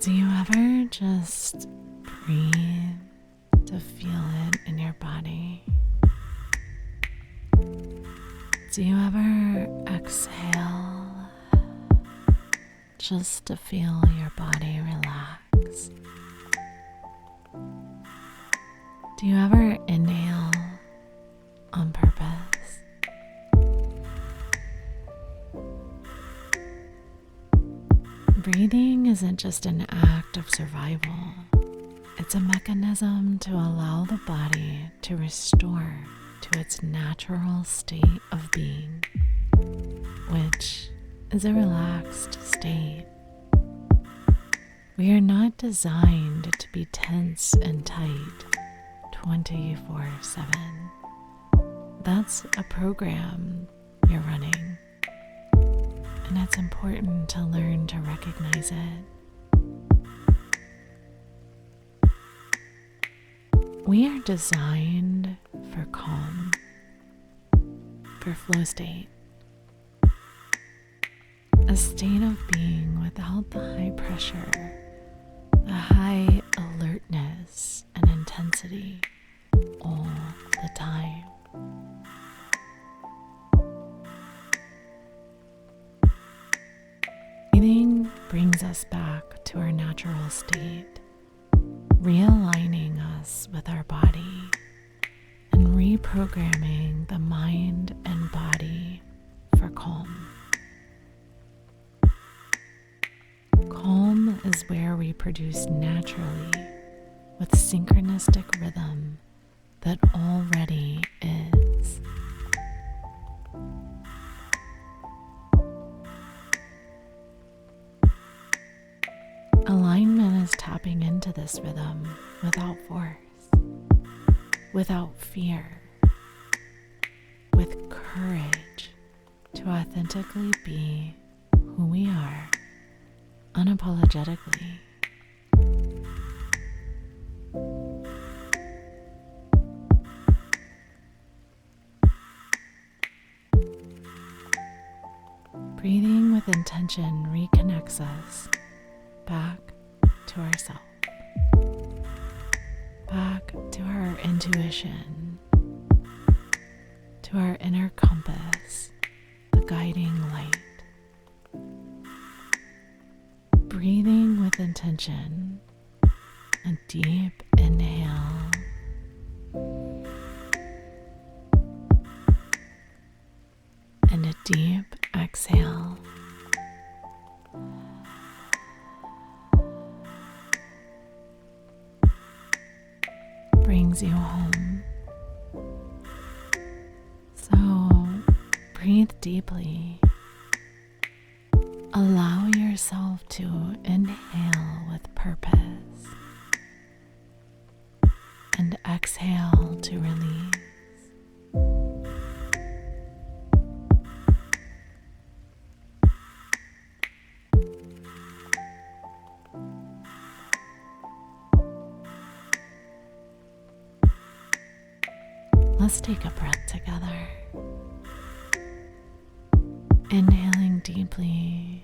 Do you ever just breathe to feel it in your body? Do you ever exhale just to feel your body relax? Do you ever inhale on purpose? Breathing isn't just an act of survival. It's a mechanism to allow the body to restore to its natural state of being, which is a relaxed state. We are not designed to be tense and tight 24/7. That's a program you're running, and it's important to learn to recognize it. We are designed for calm, for flow state, a state of being without the high pressure, the high alertness and intensity all the time. Breathing brings us back to our natural state, realigning us with our body and reprogramming the mind and body for calm. Calm is where we produce naturally with synchronistic rhythm that already is. Alignment is tapping into this rhythm without force, without fear, with courage to authentically be who we are, unapologetically. Breathing with intention reconnects us back to ourselves, back to our intuition, to our inner compass, the guiding light. Breathing with intention, a deep inhale, and a deep exhale. Brings you home. So breathe deeply. Allow yourself to inhale with purpose and exhale to release. Let's take a breath together. Inhaling deeply